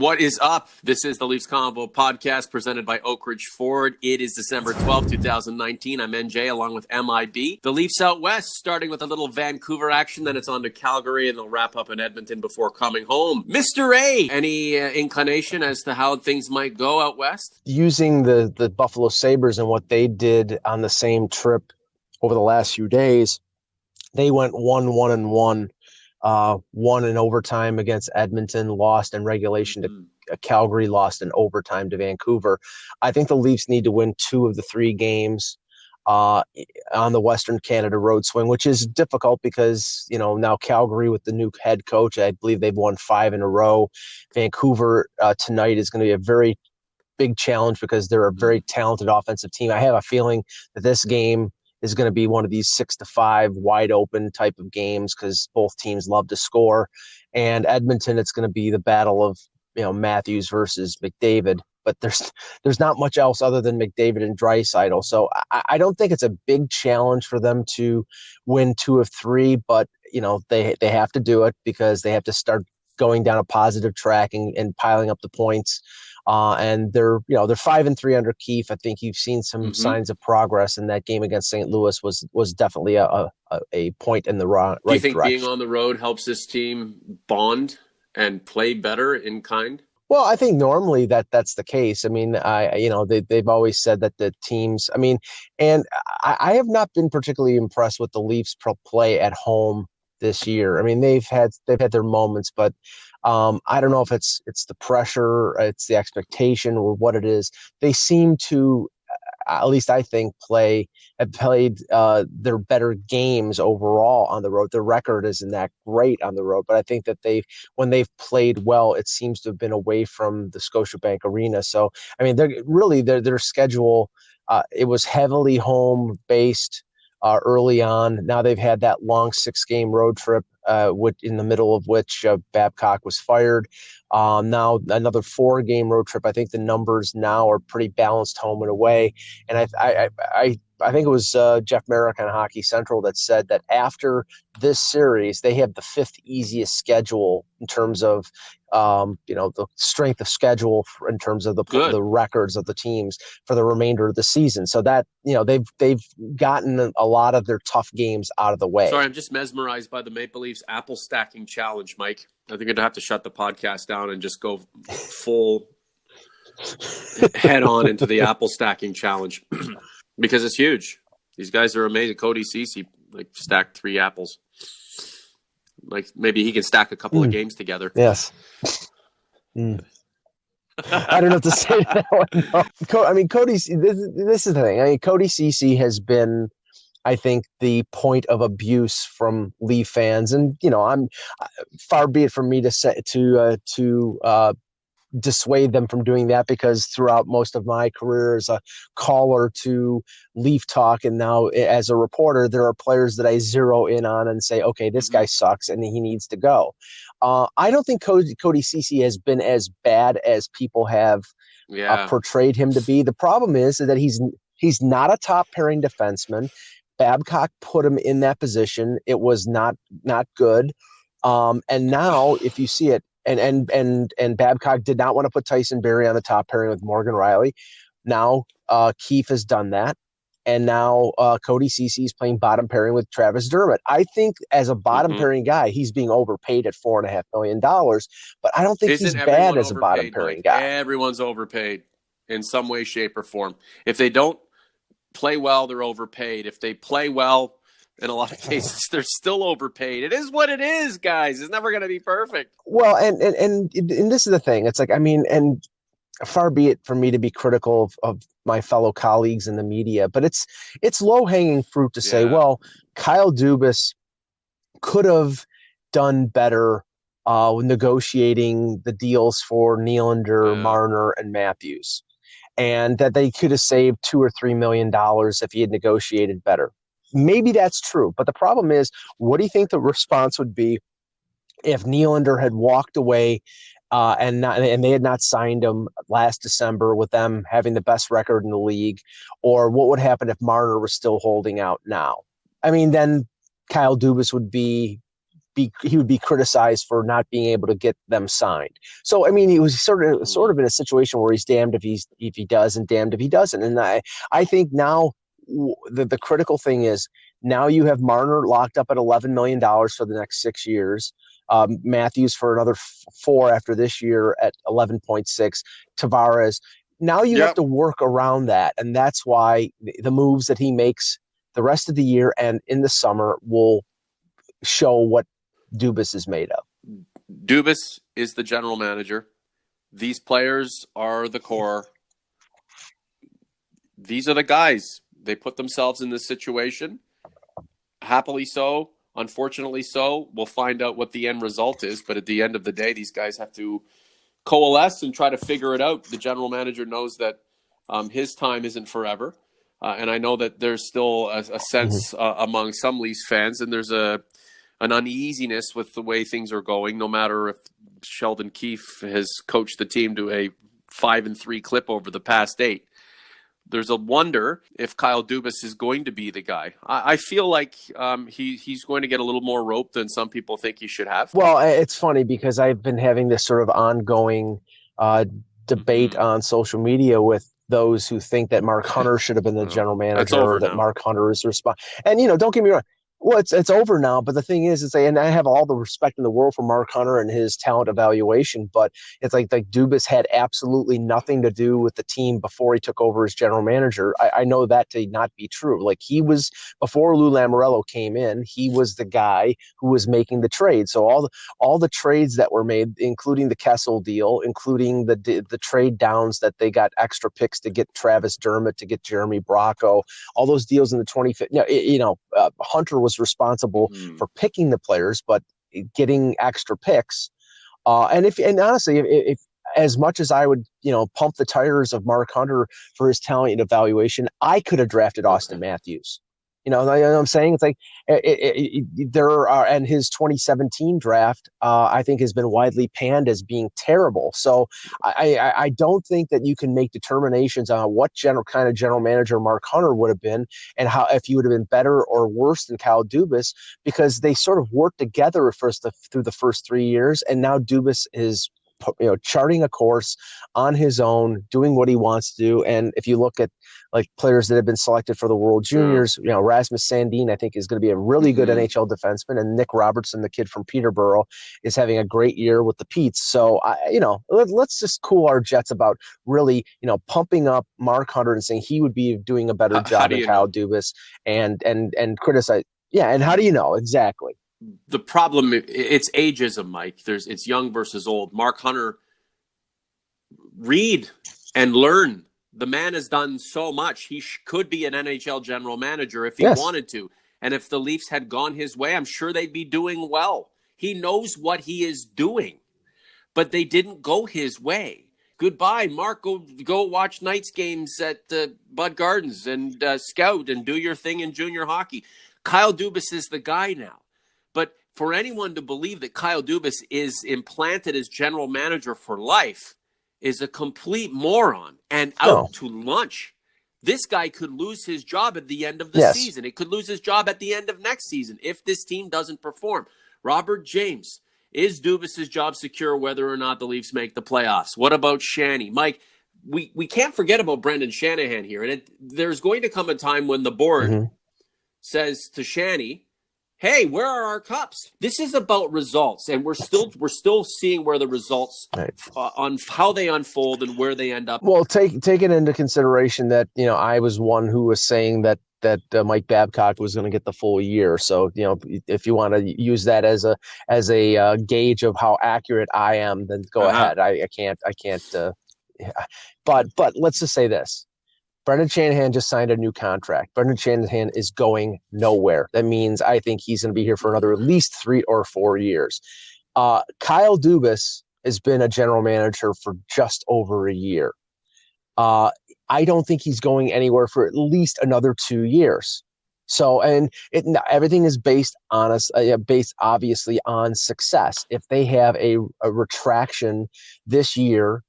What is up? This is the Leafs Convo podcast presented by Oakridge Ford. It is December 12th, 2019. I'm NJ along with MIB. The Leafs out west, starting with a little Vancouver action, then it's on to Calgary, and they'll wrap up in Edmonton before coming home. Mr. A, any inclination as to how things might go out west? Using the Buffalo Sabres and what they did on the same trip over the last few days, they went 1-1-1. Won in overtime against Edmonton, lost in regulation to Calgary, lost in overtime to Vancouver. I think the Leafs need to win 2 of the 3 games on the Western Canada road swing, which is difficult because, now Calgary with the new head coach, I believe they've won 5 in a row. Vancouver tonight is going to be a very big challenge because they're a very talented offensive team. I have a feeling that this game is going to be one of these 6-5 wide open type of games because both teams love to score. And Edmonton, it's going to be the battle of Matthews versus McDavid. But there's not much else other than McDavid and Draisaitl. So I don't think it's a big challenge for them to win 2 of 3. But they have to do it because they have to start going down a positive track and piling up the points. And they're 5-3 under Keefe. I think you've seen some signs of progress, and that game against St. Louis was definitely a point in the right direction. Do you think being on the road helps this team bond and play better in kind? Well, I think normally that's the case. I mean, they've always said that the teams. I mean, and I have not been particularly impressed with the Leafs play at home this year. I mean, they've had their moments, but I don't know if it's the pressure, it's the expectation, or what it is. They seem to, at least I think, have played their better games overall on the road. Their record isn't that great on the road, but I think that when they've played well, it seems to have been away from the Scotiabank Arena. So, I mean, their schedule, it was heavily home based early on. Now they've had that long 6-game road trip, in the middle of which Babcock was fired. Now another 4-game road trip. I think the numbers now are pretty balanced home and away. And I think it was Jeff Merrick on Hockey Central that said that after this series, they have the 5th easiest schedule in terms of the strength of schedule in terms of the records of the teams for the remainder of the season. So that they've gotten a lot of their tough games out of the way. Sorry, I'm just mesmerized by the Maple Leafs apple stacking challenge, Mike. I think I'd have to shut the podcast down and just go full head on into the apple stacking challenge. Because it's huge. These guys are amazing. Cody Ceci stacked 3 apples. Maybe he can stack a couple of games together. Yes. I don't know what to say to that one. No. I mean, Cody. This is the thing. I mean, Cody Ceci has been, I think, the point of abuse from Leaf fans, and I'm far be it from me to say to dissuade them from doing that, because throughout most of my career as a caller to Leaf Talk and now as a reporter, there are players that I zero in on and say, okay, this guy sucks and he needs to go. I don't think Cody Ceci has been as bad as people have portrayed him to be. The problem is that he's not a top pairing defenseman. Babcock put him in that position. It was not good. And now if you see it, and Babcock did not want to put Tyson Barrie on the top pairing with Morgan Rielly. Now Keefe has done that, and now Cody Ceci is playing bottom pairing with Travis Dermott. I think as a bottom pairing guy, he's being overpaid at $4.5 million, but I don't think he's bad as a bottom pairing guy. Everyone's overpaid in some way, shape, or form. If they don't play well, they're overpaid. If they play well, in a lot of cases, they're still overpaid. It is what it is, guys. It's never going to be perfect. Well, and this is the thing. It's and far be it from me to be critical of my fellow colleagues in the media, but it's low-hanging fruit to say, well, Kyle Dubas could have done better negotiating the deals for Nylander, Marner, and Matthews, and that they could have saved $2 or $3 million if he had negotiated better. Maybe that's true, but the problem is, what do you think the response would be if Nylander had walked away and they had not signed him last December with them having the best record in the league? Or what would happen if Marner was still holding out now? I mean, then Kyle Dubas would be would be criticized for not being able to get them signed. So I mean, he was sort of in a situation where he's damned if he does and damned if he doesn't. And I think now the critical thing is now you have Marner locked up at $11 million for the next 6 years. Matthews for another 4 after this year at 11.6. Tavares. Now you have to work around that, and that's why the moves that he makes the rest of the year and in the summer will show what Dubas is made of. Dubas is the general manager. These players are the core. These are the guys. They put themselves in this situation. Happily so, unfortunately so. We'll find out what the end result is, but at the end of the day, these guys have to coalesce and try to figure it out. The general manager knows that his time isn't forever. And I know that there's still a sense among some Leafs fans, and there's an uneasiness with the way things are going, no matter if Sheldon Keefe has coached the team to a 5-3 clip over the past 8. There's a wonder if Kyle Dubas is going to be the guy. I feel like he's going to get a little more rope than some people think he should have. Well, it's funny because I've been having this sort of ongoing debate on social media with those who think that Mark Hunter should have been the general manager, or that Mark Hunter is responsible. And, don't get me wrong. Well, it's over now, but the thing is and I have all the respect in the world for Mark Hunter and his talent evaluation, but it's like Dubas had absolutely nothing to do with the team before he took over as general manager. I know that to not be true. Like, he was, before Lou Lamoriello came in, he was the guy who was making the trade. So all the trades that were made, including the Kessel deal, including the trade downs that they got extra picks to get Travis Dermott, to get Jeremy Bracco, all those deals in the 2015, Hunter was responsible for picking the players, but getting extra picks. And honestly, if as much as I would, pump the tires of Mark Hunter for his talent and evaluation, I could have drafted Austin Matthews. You know what I'm saying? It's like there are, and his 2017 draft, I think, has been widely panned as being terrible. So I don't think that you can make determinations on what kind of general manager Mark Hunter would have been, and how, if he would have been better or worse than Kyle Dubas, because they sort of worked together through the first 3 years, and now Dubas is charting a course on his own, doing what he wants to do. And if you look at like players that have been selected for the World Juniors, Rasmus Sandin, I think, is going to be a really good NHL defenseman, and Nick Robertson, the kid from Peterborough, is having a great year with the Petes. So let's just cool our jets about really, pumping up Mark Hunter and saying he would be doing a better job than Kyle Dubas, and criticize. Yeah, and how do you know exactly? The problem, it's ageism, Mike. It's young versus old. Mark Hunter, read and learn. The man has done so much. He could be an NHL general manager if he wanted to. And if the Leafs had gone his way, I'm sure they'd be doing well. He knows what he is doing. But they didn't go his way. Goodbye, Mark. Go watch Knights games at Bud Gardens and scout and do your thing in junior hockey. Kyle Dubas is the guy now. But for anyone to believe that Kyle Dubas is implanted as general manager for life is a complete moron and out to lunch. This guy could lose his job at the end of the season. It could lose his job at the end of next season if this team doesn't perform. Robert James, is Dubas' job secure whether or not the Leafs make the playoffs? What about Shanny? Mike, we can't forget about Brendan Shanahan here. And there's going to come a time when the board says to Shanny, hey, where are our cups? This is about results, and we're still seeing where the results on how they unfold and where they end up. Well, take it into consideration that I was one who was saying that Mike Babcock was going to get the full year. So if you want to use that as a gauge of how accurate I am, then go ahead. I can't. But let's just say this. Brendan Shanahan just signed a new contract. Brendan Shanahan is going nowhere. That means I think he's going to be here for another at least 3 or 4 years. Kyle Dubas has been a general manager for just over a year. I don't think he's going anywhere for at least another 2 years. So, and everything is based obviously on success. If they have a retraction this year,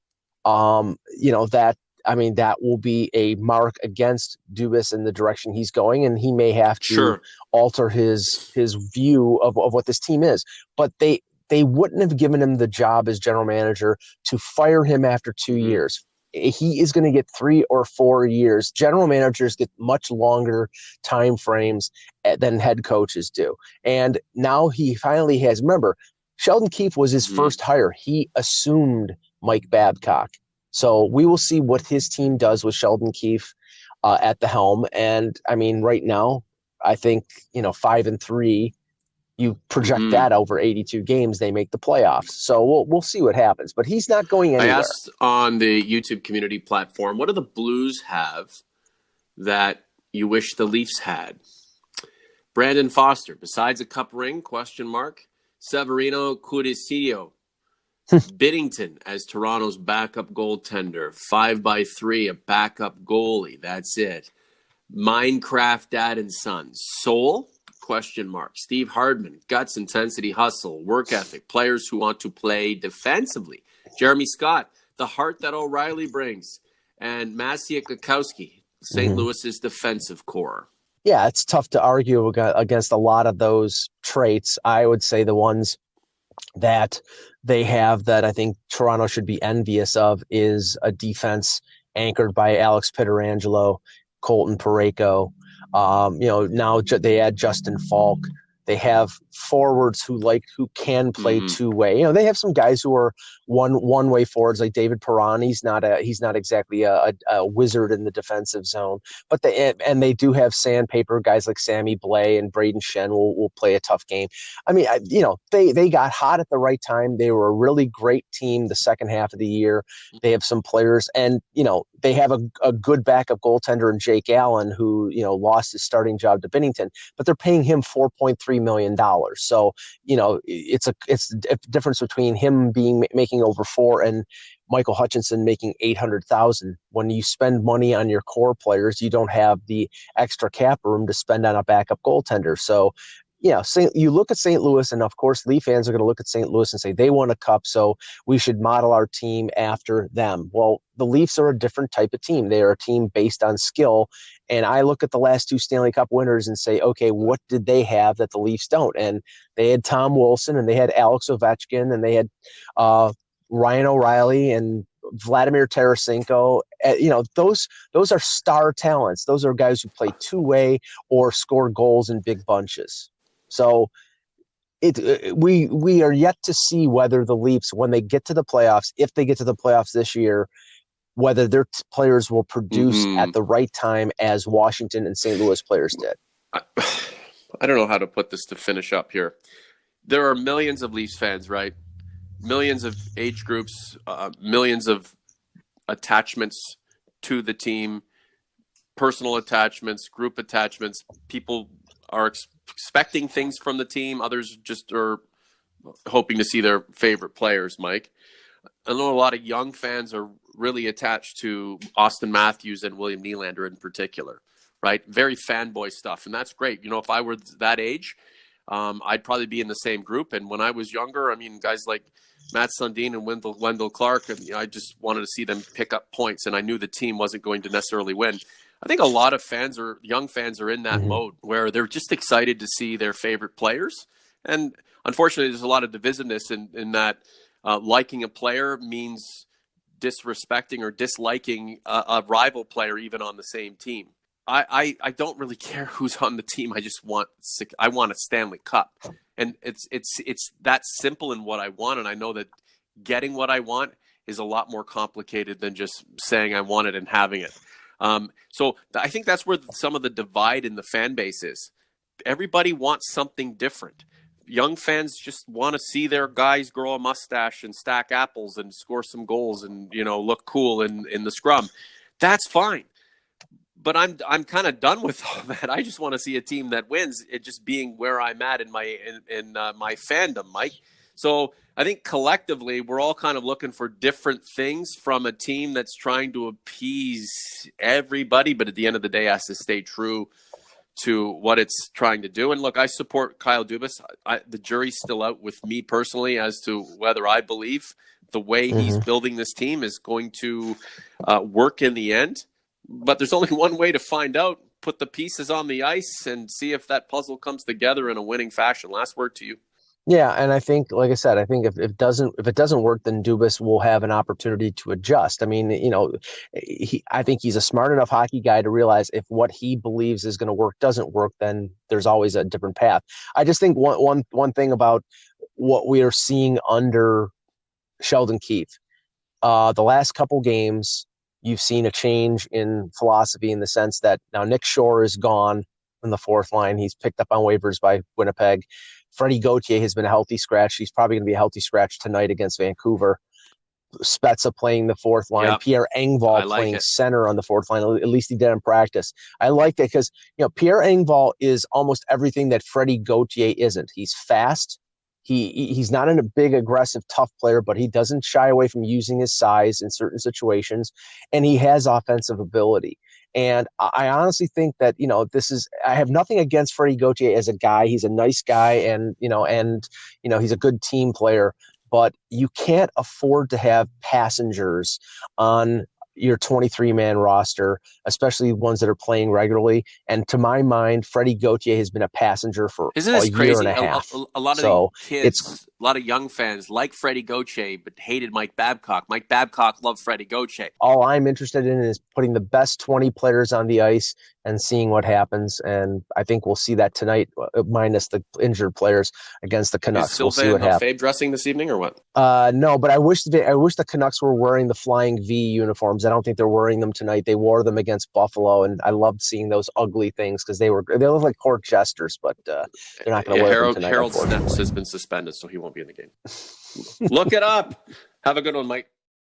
that I mean, that will be a mark against Dubas and the direction he's going, and he may have to Sure. alter his view of what this team is. But they wouldn't have given him the job as general manager to fire him after 2 years. He is going to get 3 or 4 years. General managers get much longer time frames than head coaches do. And now he finally has, remember, Sheldon Keefe was his first hire. He assumed Mike Babcock. So we will see what his team does with Sheldon Keefe at the helm. And I mean, right now, I think, 5-3, you project that over 82 games, they make the playoffs. So we'll see what happens. But he's not going I anywhere. asked on the YouTube community platform, what do the Blues have that you wish the Leafs had? Brandon Foster, besides a cup ring, ? Severino Cudicillo. Biddington as Toronto's backup goaltender. 5x3, a backup goalie. That's it. Minecraft Dad and Son. Soul? ? Steve Hardman. Guts, intensity, hustle, work ethic. Players who want to play defensively. Jeremy Scott. The heart that O'Reilly brings. And Maciej Kwiatkowski. St. Louis's defensive core. Yeah, it's tough to argue against a lot of those traits. I would say the ones that they have that I think Toronto should be envious of is a defense anchored by Alex Pietrangelo, Colton Parayko. Now they add Justin Falk. They have forwards who can play two-way. They have some guys who are one-way forwards like David Perron. He's not exactly a wizard in the defensive zone, but they do have sandpaper guys like Sammy Blais and Braden Shen will play a tough game. I mean, they got hot at the right time. They were a really great team the second half of the year. They have some players, and they have a good backup goaltender in Jake Allen who lost his starting job to Binnington, but they're paying him $4.3 million. So, it's a difference between him making over $4 and Michael Hutchinson making $800,000. When you spend money on your core players, you don't have the extra cap room to spend on a backup goaltender. So, you look at St. Louis, and of course, Leaf fans are going to look at St. Louis and say they won a cup, so we should model our team after them. Well, the Leafs are a different type of team. They are a team based on skill. And I look at the last 2 Stanley Cup winners and say, okay, what did they have that the Leafs don't? And they had Tom Wilson, and they had Alex Ovechkin, and they had Ryan O'Reilly and Vladimir Tarasenko. Those are star talents. Those are guys who play two-way or score goals in big bunches. So we are yet to see whether the Leafs, when they get to the playoffs, if they get to the playoffs this year, whether their players will produce at the right time as Washington and St. Louis players did. I don't know how to put this to finish up here. There are millions of Leafs fans, right? Millions of age groups, millions of attachments to the team, personal attachments, group attachments. People are expecting things from the team. Others just are hoping to see their favorite players, Mike. I know a lot of young fans are really attached to Austin Matthews and William Nylander in particular, right? Very fanboy stuff, and that's great. If I were that age, I'd probably be in the same group. And when I was younger, I mean, guys like Matt Sundin and Wendell Clark, I just wanted to see them pick up points, and I knew the team wasn't going to necessarily win. I think a lot of young fans are in that mode where they're just excited to see their favorite players. And unfortunately, there's a lot of divisiveness in that liking a player means disrespecting or disliking a rival player even on the same team. I don't really care who's on the team. I want a Stanley Cup. And it's that simple in what I want. And I know that getting what I want is a lot more complicated than just saying I want it and having it. So I think that's where some of the divide in the fan base is. Everybody wants something different. Young fans just want to see their guys grow a mustache and stack apples and score some goals and, look cool in the scrum. That's fine. But I'm kind of done with all that. I just want to see a team that wins. It just being where I'm at in my fandom, Mike. So I think collectively we're all kind of looking for different things from a team that's trying to appease everybody, but at the end of the day has to stay true to what it's trying to do. And look, I support Kyle Dubas. The jury's still out with me personally as to whether I believe the way he's building this team is going to work in the end. But there's only one way to find out. Put the pieces on the ice and see if that puzzle comes together in a winning fashion. Last word to you. Yeah, and I think, like I said, I think if it doesn't work, then Dubas will have an opportunity to adjust. I mean, I think he's a smart enough hockey guy to realize if what he believes is going to work doesn't work, then there's always a different path. I just think one thing about what we are seeing under Sheldon Keefe, the last couple games, you've seen a change in philosophy in the sense that now Nick Shore is gone from the fourth line. He's picked up on waivers by Winnipeg. Freddie Gauthier has been a healthy scratch. He's probably going to be a healthy scratch tonight against Vancouver. Spezza playing the fourth line. Yep. Pierre Engvall playing center on the fourth line. At least he did in practice. I like that because Pierre Engvall is almost everything that Freddie Gauthier isn't. He's fast. He's not a big, aggressive, tough player, but he doesn't shy away from using his size in certain situations, and he has offensive ability. And I honestly think that, I have nothing against Freddie Gauthier as a guy. He's a nice guy and he's a good team player, but you can't afford to have passengers on your 23-man roster, especially ones that are playing regularly. And to my mind, Freddie Gauthier has been a passenger for a year and a half. A lot of the kids, a lot of young fans like Freddie Gauthier, but hated Mike Babcock. Mike Babcock loved Freddie Gauthier. All I'm interested in is putting the best 20 players on the ice and seeing what happens. And I think we'll see that tonight, minus the injured players against the Canucks. We'll see what happens. Fabe dressing this evening or what? No, but I wish the Canucks were wearing the Flying V uniforms. I don't think they're wearing them tonight. They wore them against Buffalo, and I loved seeing those ugly things because they look like court jesters, but they're not going to wear them tonight. Harold Snepps has been suspended, so he won't be in the game. Look it up. Have a good one, Mike.